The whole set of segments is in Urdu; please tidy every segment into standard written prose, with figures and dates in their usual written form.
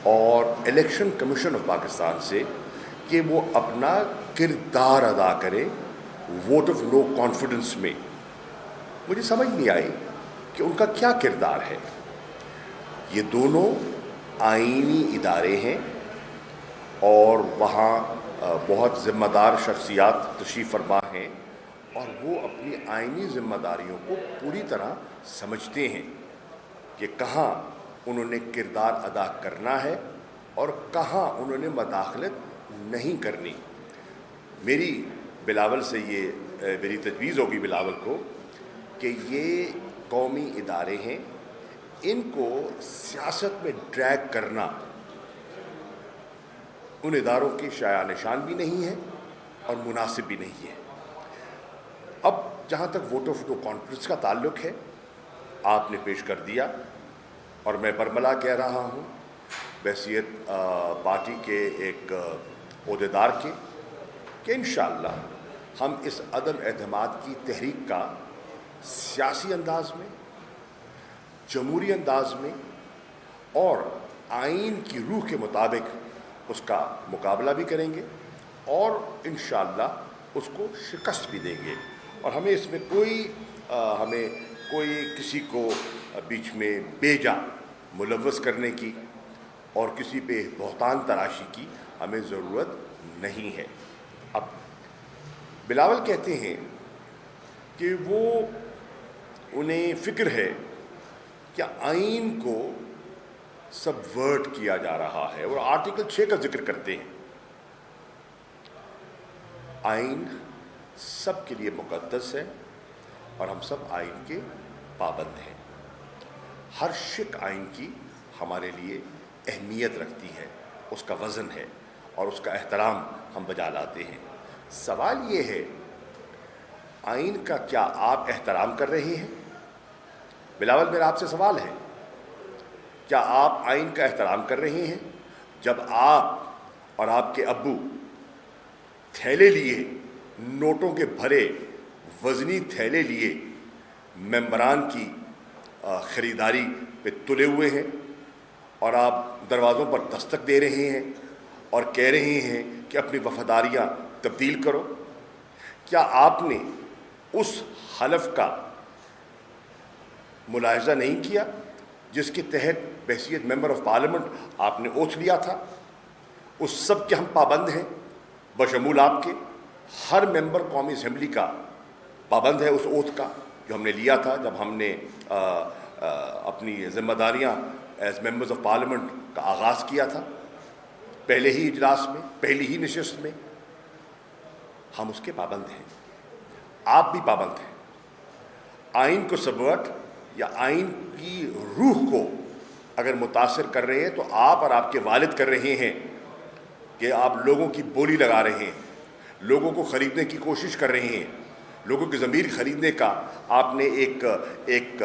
اور الیکشن کمیشن آف پاکستان سے کہ وہ اپنا کردار ادا کرے ووٹ آف نو کانفیڈنس میں. مجھے سمجھ نہیں آئی کہ ان کا کیا کردار ہے. یہ دونوں آئینی ادارے ہیں اور وہاں بہت ذمہ دار شخصیات تشریف فرما ہیں اور وہ اپنی آئینی ذمہ داریوں کو پوری طرح سمجھتے ہیں کہ کہاں انہوں نے کردار ادا کرنا ہے اور کہاں انہوں نے مداخلت نہیں کرنی. میری بلاول سے یہ میری تجویز ہوگی بلاول کو کہ یہ قومی ادارے ہیں, ان کو سیاست میں ڈریگ کرنا ان اداروں کی شایع نشان بھی نہیں ہے اور مناسب بھی نہیں ہے. اب جہاں تک ووٹ آف نو کانفیڈنس کا تعلق ہے, آپ نے پیش کر دیا اور میں برملا کہہ رہا ہوں بحیثیت پارٹی کے ایک عہدیدار کے کہ انشاءاللہ ہم اس عدم اعتماد کی تحریک کا سیاسی انداز میں, جمہوری انداز میں اور آئین کی روح کے مطابق اس کا مقابلہ بھی کریں گے اور انشاءاللہ اس کو شکست بھی دیں گے. اور ہمیں اس میں کوئی کسی کو بیچ میں بے جا ملوث کرنے کی اور کسی پہ بہتان تراشی کی ہمیں ضرورت نہیں ہے. اب بلاول کہتے ہیں کہ انہیں فکر ہے کہ آئین کو سبورٹ کیا جا رہا ہے اور آرٹیکل 6 کا ذکر کرتے ہیں. آئین سب کے لیے مقدس ہے اور ہم سب آئین کے پابند ہیں. ہر شق آئین کی ہمارے لیے اہمیت رکھتی ہے, اس کا وزن ہے اور اس کا احترام ہم بجا لاتے ہیں. سوال یہ ہے آئین کا کیا آپ احترام کر رہے ہیں؟ بلاول میرا آپ سے سوال ہے, کیا آپ آئین کا احترام کر رہے ہیں جب آپ اور آپ کے ابو تھیلے لیے, نوٹوں کے بھرے وزنی تھیلے لیے ممبران کی خریداری پہ تلے ہوئے ہیں اور آپ دروازوں پر دستک دے رہے ہیں اور کہہ رہے ہیں کہ اپنی وفاداریاں تبدیل کرو؟ کیا آپ نے اس حلف کا ملاحظہ نہیں کیا جس کے تحت بحیثیت ممبر آف پارلیمنٹ آپ نے اوتھ لیا تھا؟ اس سب کے ہم پابند ہیں, بشمول آپ کے. ہر ممبر قومی اسمبلی کا پابند ہے اس اوتھ کا جو ہم نے لیا تھا جب ہم نے اپنی ذمہ داریاں ایز ممبرز آف پارلیمنٹ کا آغاز کیا تھا. پہلے ہی اجلاس میں, پہلی ہی نشست میں ہم اس کے پابند ہیں, آپ بھی پابند ہیں. آئین کو سبورٹ یا آئین کی روح کو اگر متاثر کر رہے ہیں تو آپ اور آپ کے والد کر رہے ہیں کہ آپ لوگوں کی بولی لگا رہے ہیں, لوگوں کو خریدنے کی کوشش کر رہے ہیں, لوگوں کی ضمیر خریدنے کا آپ نے ایک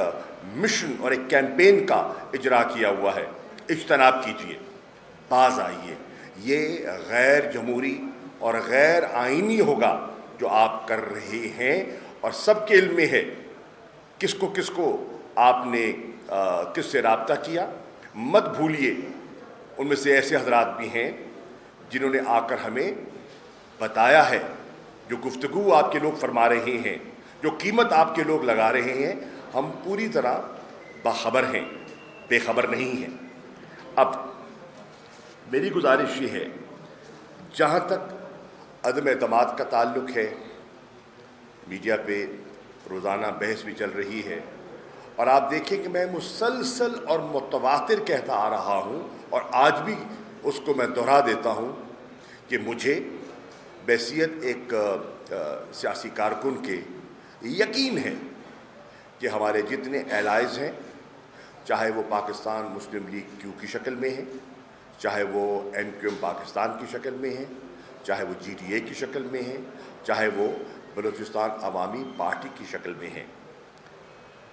مشن اور ایک کیمپین کا اجرا کیا ہوا ہے. اجتناب کیجیے, باز آئیے. یہ غیر جمہوری اور غیر آئینی ہوگا جو آپ کر رہے ہیں اور سب کے علم میں ہے کس کو آپ نے کس سے رابطہ کیا. مت بھولیے ان میں سے ایسے حضرات بھی ہیں جنہوں نے آ کر ہمیں بتایا ہے, جو گفتگو آپ کے لوگ فرما رہے ہیں, جو قیمت آپ کے لوگ لگا رہے ہیں, ہم پوری طرح باخبر ہیں, بے خبر نہیں ہیں. اب میری گزارش یہ ہے, جہاں تک عدم اعتماد کا تعلق ہے, میڈیا پہ روزانہ بحث بھی چل رہی ہے اور آپ دیکھیں کہ میں مسلسل اور متواتر کہتا آ رہا ہوں اور آج بھی اس کو میں دہرا دیتا ہوں کہ مجھے بحیثیت ایک سیاسی کارکن کے یقین ہے کہ ہمارے جتنے الائز ہیں, چاہے وہ پاکستان مسلم لیگ کیو کی شکل میں ہیں, چاہے وہ MQM پاکستان کی شکل میں ہیں, چاہے وہ GDA کی شکل میں ہیں, چاہے وہ بلوچستان عوامی پارٹی کی شکل میں ہیں,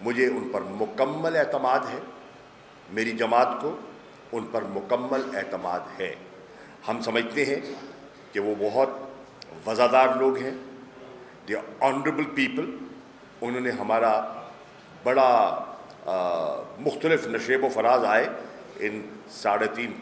مجھے ان پر مکمل اعتماد ہے. میری جماعت کو ان پر مکمل اعتماد ہے. ہم سمجھتے ہیں کہ وہ بہت وزادار لوگ ہیں, دے آنریبل پیپل. انہوں نے ہمارا بڑا مختلف نشیب و فراز آئے ان 3.5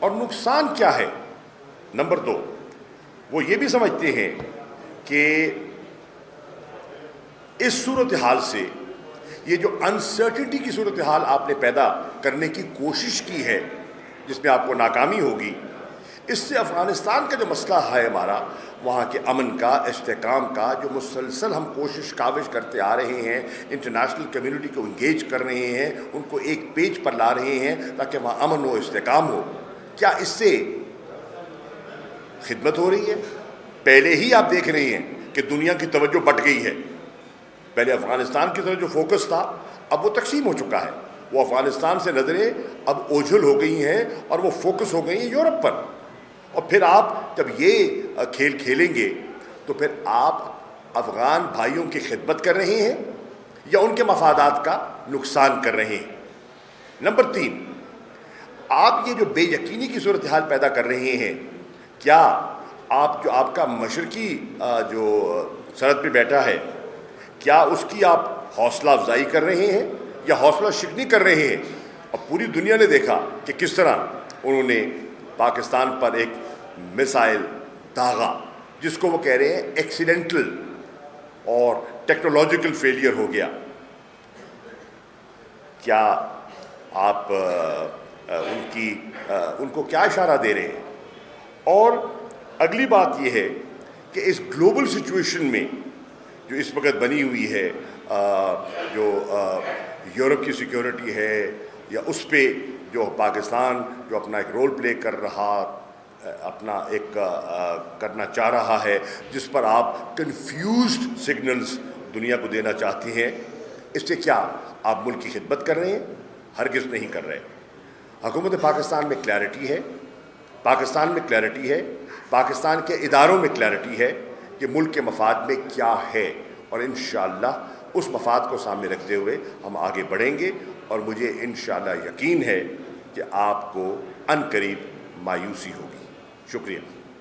اور نقصان کیا ہے؟ نمبر 2، وہ یہ بھی سمجھتے ہیں کہ اس صورتحال سے، یہ جو انسرٹنٹی کی صورتحال آپ نے پیدا کرنے کی کوشش کی ہے جس میں آپ کو ناکامی ہوگی، اس سے افغانستان کا جو مسئلہ ہے ہمارا، وہاں کے امن کا، استحکام کا، جو مسلسل ہم کاوش کرتے آ رہے ہیں، انٹرنیشنل کمیونٹی کو انگیج کر رہے ہیں، ان کو ایک پیج پر لا رہے ہیں تاکہ وہاں امن ہو، استحکام ہو، کیا اس سے خدمت ہو رہی ہے؟ پہلے ہی آپ دیکھ رہے ہیں کہ دنیا کی توجہ بٹ گئی ہے۔ پہلے افغانستان کی طرف جو فوکس تھا، اب وہ تقسیم ہو چکا ہے۔ وہ افغانستان سے نظریں اب اوجھل ہو گئی ہیں اور وہ فوکس ہو گئی ہیں یورپ پر۔ اور پھر آپ جب یہ کھیل کھیلیں گے تو پھر آپ افغان بھائیوں کی خدمت کر رہے ہیں یا ان کے مفادات کا نقصان کر رہے ہیں؟ نمبر 3، آپ یہ جو بے یقینی کی صورتحال پیدا کر رہے ہیں، کیا آپ کا مشرقی جو سرحد پہ بیٹھا ہے، کیا اس کی آپ حوصلہ افزائی کر رہے ہیں یا حوصلہ شکنی کر رہے ہیں؟ اور پوری دنیا نے دیکھا کہ کس طرح انہوں نے پاکستان پر ایک میسائل داغا، جس کو وہ کہہ رہے ہیں ایکسیڈنٹل اور ٹیکنالوجیکل فیلئر ہو گیا۔ کیا آپ ان کو کیا اشارہ دے رہے ہیں؟ اور اگلی بات یہ ہے کہ اس گلوبل سچویشن میں جو اس وقت بنی ہوئی ہے، جو یورپ کی سیکیورٹی ہے، یا اس پہ جو پاکستان جو اپنا ایک رول پلے کر رہا، اپنا ایک کرنا چاہ رہا ہے، جس پر آپ کنفیوزڈ سگنلز دنیا کو دینا چاہتے ہیں، اس سے کیا آپ ملک کی خدمت کر رہے ہیں؟ ہرگز نہیں کر رہے۔ حکومت پاکستان میں کلیئرٹی ہے، پاکستان میں کلیئرٹی ہے، پاکستان کے اداروں میں کلیئرٹی ہے کہ ملک کے مفاد میں کیا ہے، اور انشاءاللہ اس مفاد کو سامنے رکھتے ہوئے ہم آگے بڑھیں گے، اور مجھے انشاءاللہ یقین ہے کہ آپ کو عنقریب مایوسی ہوگی۔ شکریہ۔